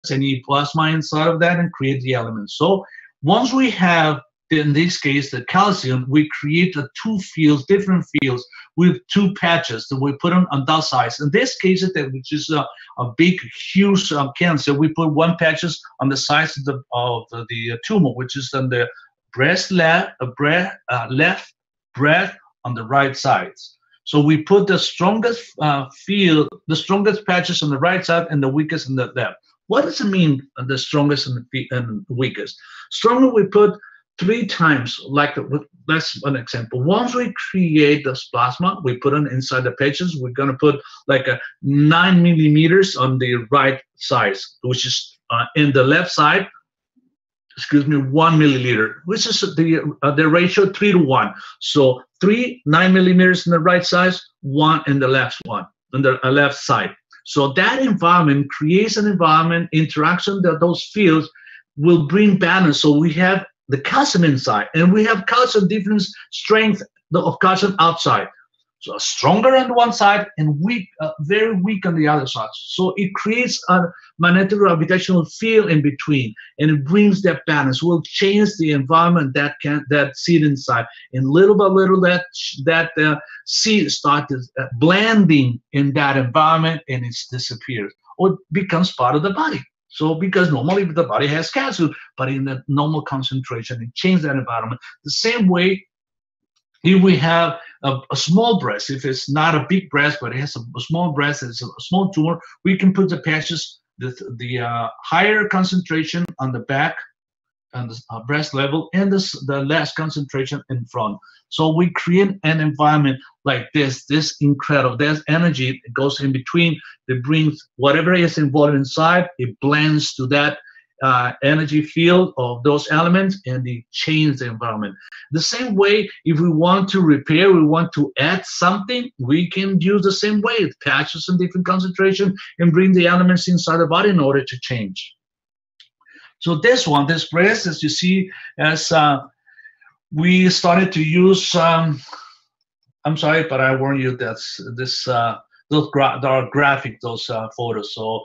any plasma inside of that and create the elements. So once we have, in this case, the calcium, we create two fields, different fields with two patches that we put on that size. In this case, which is a big, huge cancer, we put one patches on the size of the tumor, which is on the left breast on the right sides. So we put the strongest the strongest patches on the right side and the weakest on the left. What does it mean, the strongest and the weakest? Stronger, we put 3 times, like that's an example. Once we create this plasma, we put it inside the patches. We're going to put like a 9 millimeters on the right side, which is in the left side, excuse me, 1 milliliter, which is the ratio 3 to 1. So 3 9 millimeters in the right side, 1 in the left one, on the left side. So that environment creates an environment interaction that those fields will bring balance. So we have the calcium inside, and we have calcium different strength of calcium outside. So stronger on one side and weak, very weak on the other side. So it creates a magnetic gravitational field in between, and it brings that balance. Will change the environment that seed inside, and little by little that seed starts blending in that environment, and it disappears or becomes part of the body. So because normally the body has calcium, but in the normal concentration, it changes that environment. The same way, if we have a small breast, if it's not a big breast, but it has a small breast, it's a small tumor, we can put the patches, the higher concentration on the back, on the breast level, and the less concentration in front. So we create an environment like this incredible. There's energy that goes in between that brings whatever is involved inside, it blends to that energy field of those elements, and they change the environment. The same way, if we want to repair, we want to add something, we can use the same way, patches in different concentration and bring the elements inside the body in order to change. So this breast, as you see, as we started to use, I'm sorry, but I warn you that those are graphic, those photos. So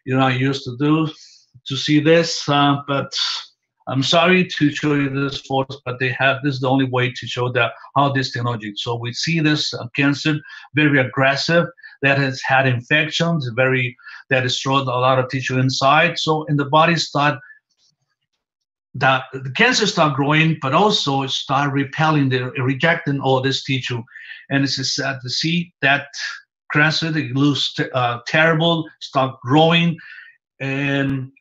you're not used to see this, but I'm sorry to show you this photos, but this is the only way to show how this technology. So we see this cancer, very aggressive, that has had infections, that destroyed a lot of tissue inside. So in the body the cancer start growing, but also start rejecting all this tissue. And it's sad to see that cancer, they lose terrible, start growing. And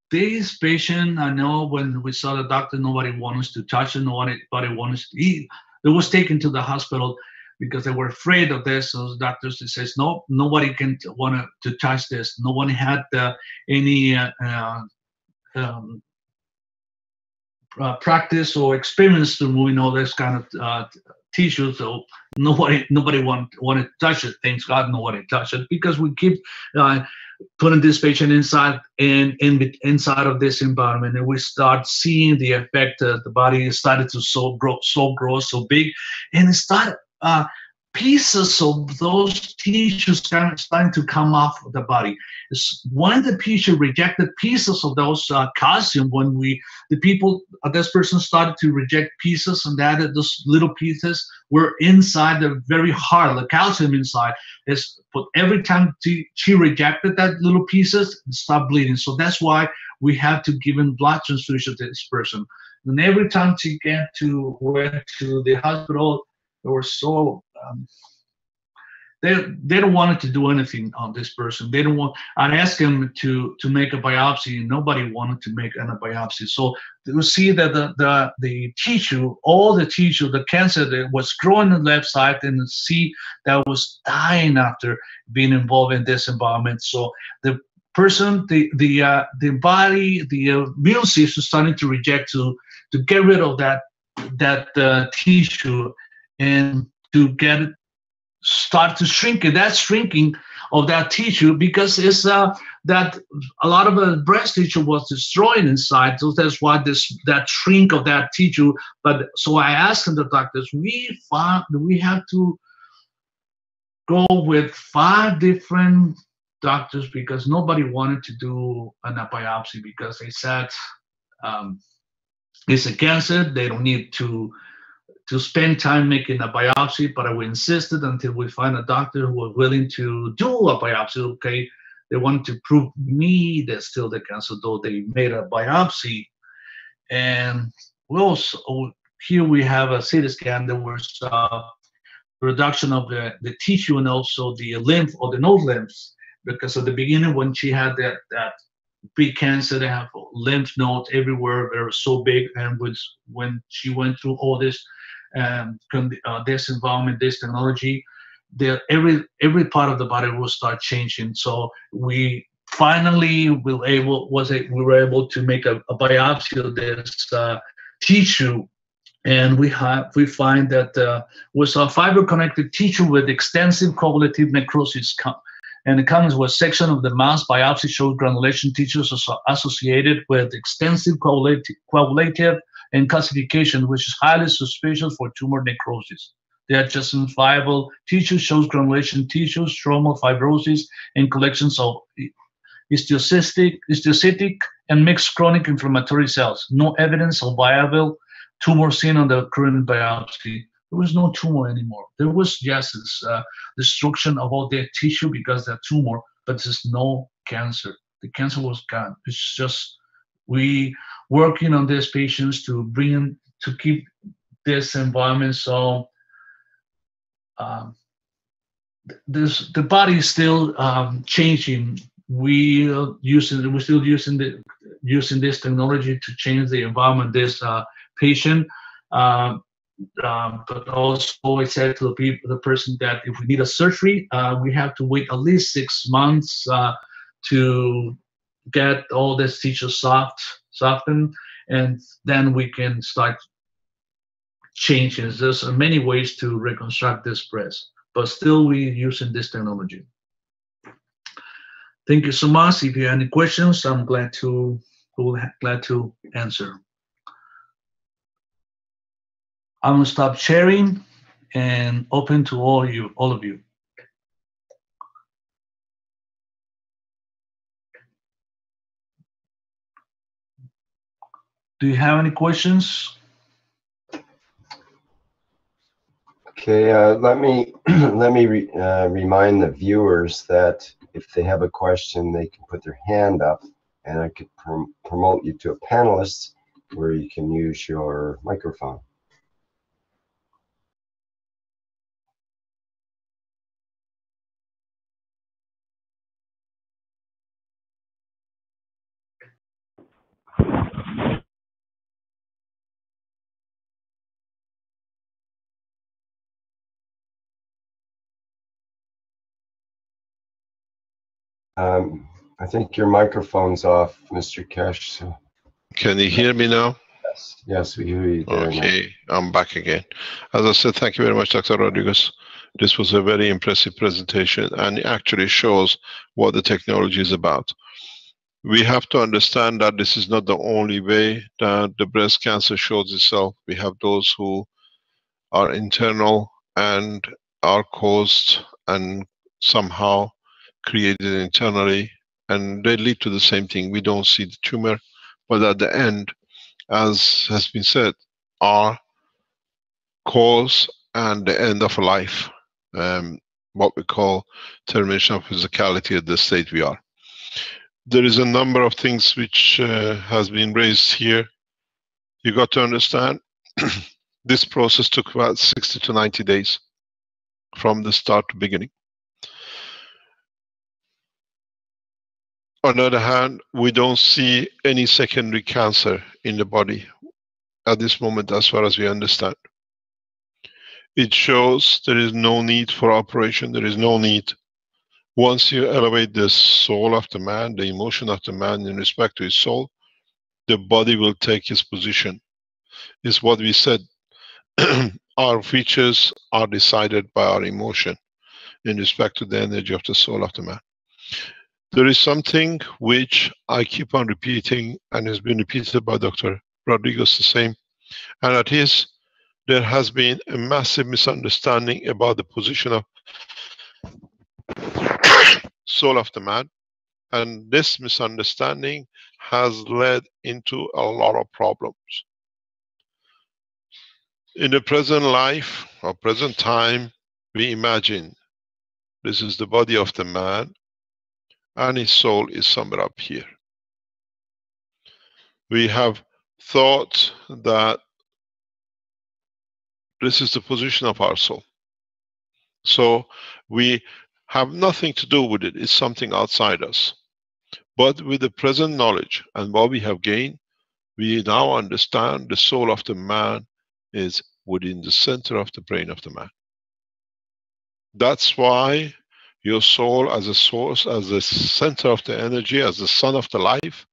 this patient, I know when we saw the doctor, nobody wanted us to touch it, nobody wanted us to eat. It was taken to the hospital because they were afraid of this. So the doctors, they says, no, nobody can want to touch this. No one had any practice or experience removing all this kind of tissue, so nobody wanted to touch it. Thanks God, nobody touched it, because we keep putting this patient inside inside of this environment, and we start seeing the effect. The body started to grow so big, and it started pieces of those tissues starting to come off of the body. When the patient rejected pieces of those calcium, this person started to reject pieces, and those little pieces were inside the very heart, the calcium inside. But every time she rejected that little pieces, it stopped bleeding. So that's why we have to give in blood transfusion to this person. And every time she went to the hospital, they were so they don't want to do anything on this person. They don't want. I asked them to make a biopsy, and nobody wanted to make a biopsy. So you see that the tissue, all the tissue, the cancer that was growing on the left side, and see that was dying after being involved in this environment. So the person, the body, the immune system starting to reject to get rid of that tissue, and to start to shrink it. That shrinking of that tissue, because it's that a lot of the breast tissue was destroyed inside, so that's why that shrink of that tissue. But so I asked the doctors, we have to go with 5 different doctors because nobody wanted to do a biopsy because they said it's a cancer. They don't need to spend time making a biopsy, but we insisted until we find a doctor who was willing to do a biopsy. Okay, they wanted to prove me that still the cancer, though they made a biopsy. And we also, here we have a CT scan. There was reduction of the tissue and also the lymph or the node lymphs, because at the beginning when she had that big cancer, they have lymph nodes everywhere. They were so big, and when she went through all this this environment, this technology, every part of the body will start changing. So we finally were able to make a biopsy of this tissue, and we find that was a fiber connected tissue with extensive coagulative necrosis. And it comes with a section of the mass biopsy showed granulation tissues associated with extensive coagulative and calcification, which is highly suspicious for tumor necrosis. The adjacent viable tissue shows granulation tissues, stromal fibrosis, and collections of histiocytic and mixed chronic inflammatory cells. No evidence of viable tumor seen on the current biopsy. There was no tumor anymore. There was just this destruction of all the tissue because of that tumor, but there's no cancer. The cancer was gone. It's just we working on these patients to keep this environment so the body is still changing. We're still using this technology to change the environment. This patient. But also I said to the person that if we need a surgery, we have to wait at least 6 months to get all this tissue softened, and then we can start changing. There's many ways to reconstruct this breast, but still we're using this technology. Thank you so much. If you have any questions, I'm glad to answer. I'm gonna stop sharing and open to all of you. Do you have any questions? Okay, let me remind the viewers that if they have a question, they can put their hand up, and I could promote you to a panelist where you can use your microphone. I think your microphone's off, Mr. Keshe. So. Can you hear me now? Yes, we hear you. Okay, I'm back again. As I said, thank you very much, Dr. Rodriguez. This was a very impressive presentation, and it actually shows what the technology is about. We have to understand that this is not the only way that the breast cancer shows itself. We have those who are internal and are caused and somehow created internally, and they lead to the same thing. We don't see the tumor, but at the end, as has been said, are cause and the end of life, what we call termination of physicality at the state we are. There is a number of things which has been raised here. You got to understand, this process took about 60 to 90 days from the start to beginning. On the other hand, we don't see any secondary cancer in the body at this moment, as far as we understand. It shows there is no need for operation. There is no need. Once you elevate the soul of the man, the emotion of the man in respect to his soul, the body will take its position. It's what we said. Our features are decided by our emotion in respect to the energy of the soul of the man. There is something which I keep on repeating, and has been repeated by Dr. Rodriguez the same, and that is, there has been a massive misunderstanding about the position of soul of the man. And this misunderstanding has led into a lot of problems. In the present life or present time, we imagine this is the body of the man and his soul is somewhere up here. We have thought that this is the position of our soul. So we have nothing to do with it. It's something outside us. But with the present knowledge and what we have gained, we now understand the soul of the man is within the center of the brain of the man. That's why your soul as a source, as the center of the energy, as the sun of the life,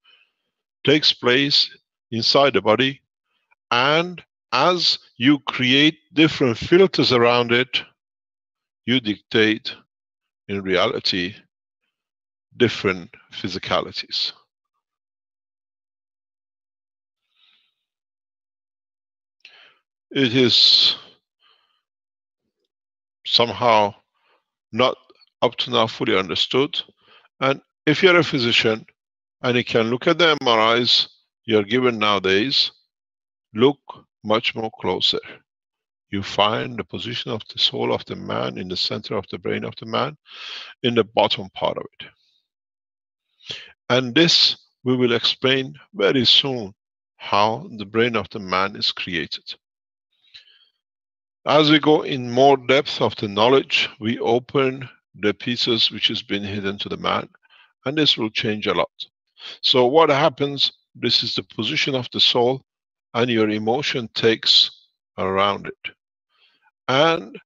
takes place inside the body. And as you create different filters around it, you dictate, in reality, different physicalities. It is somehow not up to now fully understood. And if you're a physician and you can look at the MRIs you're given nowadays, look much more closer. You find the position of the soul of the man in the center of the brain of the man, in the bottom part of it. And this we will explain very soon, how the brain of the man is created. As we go in more depth of the knowledge, we open the pieces which has been hidden to the man, and this will change a lot. So what happens, this is the position of the soul, and your emotion takes around it. And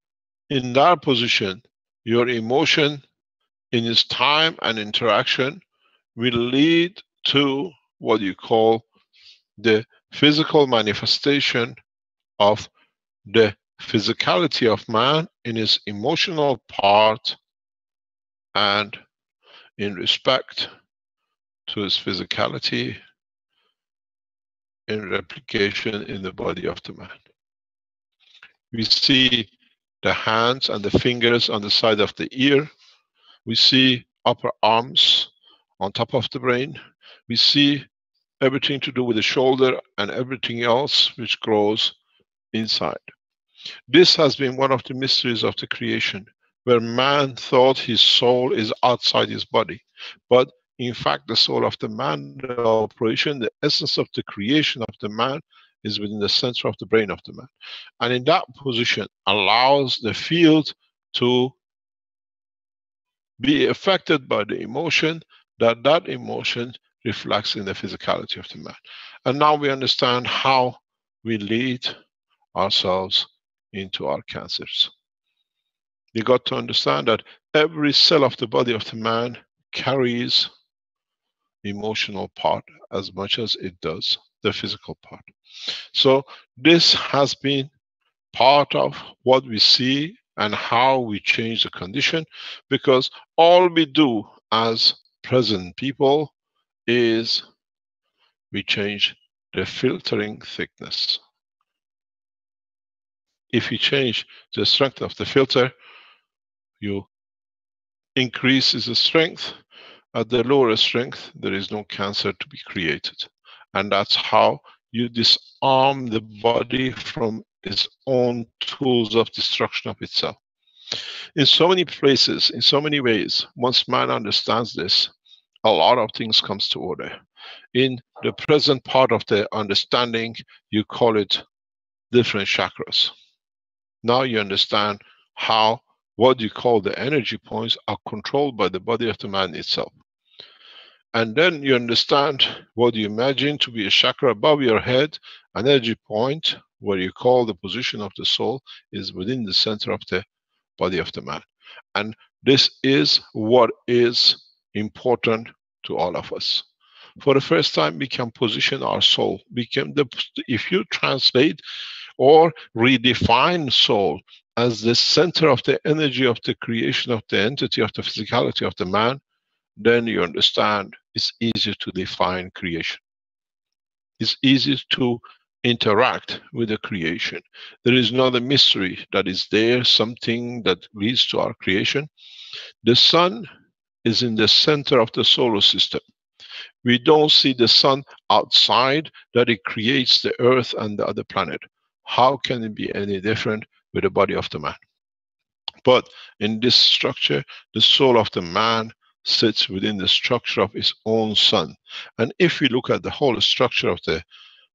in that position, your emotion in its time and interaction will lead to what you call the physical manifestation of the physicality of man in his emotional part and in respect to his physicality in replication in the body of the man. We see the hands and the fingers on the side of the ear. We see upper arms on top of the brain. We see everything to do with the shoulder and everything else which grows inside. This has been one of the mysteries of the creation, where man thought his soul is outside his body. But in fact, the soul of the man, the operation, the essence of the creation of the man is within the center of the brain of the man. And in that position allows the field to be affected by the emotion, that emotion reflects in the physicality of the man. And now we understand how we lead ourselves into our cancers. You got to understand that every cell of the body of the man carries emotional part as much as it does the physical part. So this has been part of what we see and how we change the condition, because all we do as present people is we change the filtering thickness. If you change the strength of the filter, you increase the strength. At the lower strength, there is no cancer to be created. And that's how you disarm the body from its own tools of destruction of itself. In so many places, in so many ways, once man understands this, a lot of things comes to order. In the present part of the understanding, you call it different chakras. Now you understand how what you call the energy points are controlled by the body of the man itself. And then you understand what you imagine to be a chakra above your head, an energy point, where you call the position of the soul, is within the center of the body of the man. And this is what is important to all of us. For the first time, we can position our soul. If you translate or redefine soul as the center of the energy of the creation of the entity of the physicality of the man, then you understand it's easier to define creation. It's easier to interact with the creation. There is not a mystery that is there, something that leads to our creation. The sun is in the center of the solar system. We don't see the sun outside that it creates the earth and the other planet. How can it be any different with the body of the man? But in this structure, the soul of the man sits within the structure of his own sun. And if we look at the whole structure of the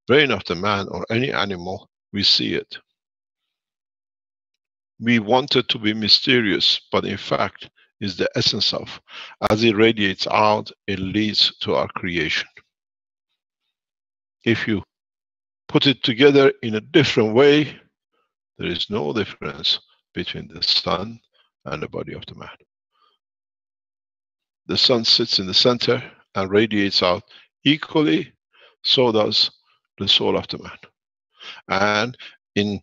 brain of the man or any animal, we see it. We want it to be mysterious, but in fact is the essence of. As it radiates out, it leads to our creation. If you put it together in a different way, there is no difference between the sun and the body of the man. The sun sits in the center and radiates out equally, so does the soul of the man. And in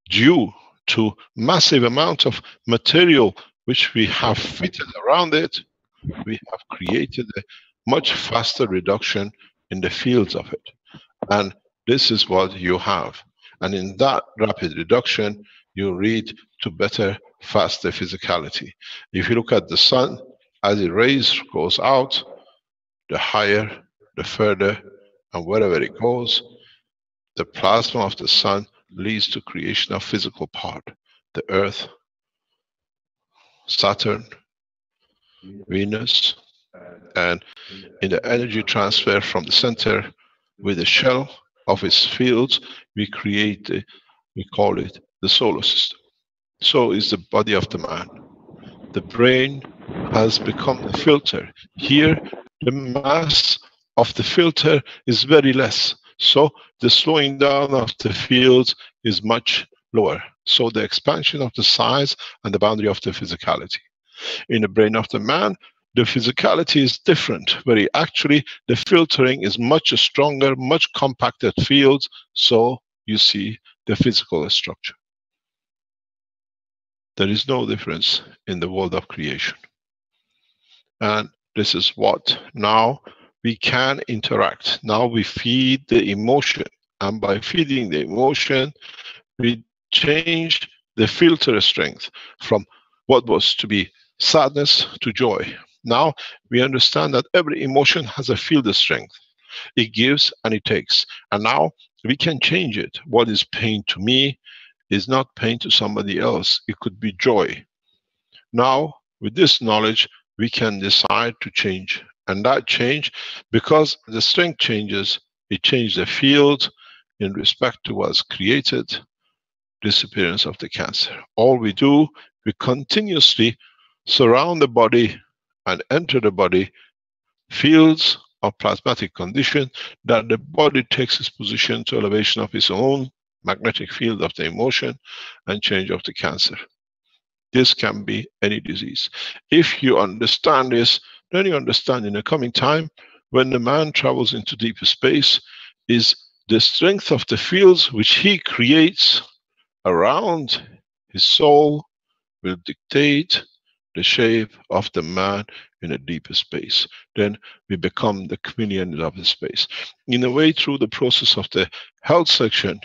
due to massive amount of material which we have fitted around it, we have created a much faster reduction in the fields of it. And this is what you have. And in that rapid reduction, you read to better, faster physicality. If you look at the sun, as the rays goes out, the higher, the further, and wherever it goes, the plasma of the sun leads to creation of physical part. The Earth, Saturn, Venus, and in the energy transfer from the center with the shell of its fields, we create, we call it the solar system. So is the body of the man. The brain has become the filter. Here, the mass of the filter is very less. So the slowing down of the fields is much lower. So the expansion of the size and the boundary of the physicality. In the brain of the man, the physicality is different, where actually the filtering is much stronger, much compacted fields, so you see the physical structure. There is no difference in the world of creation. And this is what now we can interact. Now we feed the emotion, and by feeding the emotion, we change the filter strength from what was to be sadness to joy. Now we understand that every emotion has a field strength. It gives and it takes. And now we can change it. What is pain to me is not pain to somebody else. It could be joy. Now, with this knowledge, we can decide to change. And that change, because the strength changes, it changes the field in respect to what's created, disappearance of the cancer. All we do, we continuously surround the body and enter the body fields of plasmatic condition that the body takes its position to elevation of its own magnetic field of the emotion and change of the cancer. This can be any disease. If you understand this, then you understand in the coming time, when the man travels into deeper space, is the strength of the fields which he creates around his soul will dictate the shape of the man in a deeper space. Then we become the chameleon of the space. In a way, through the process of the health section,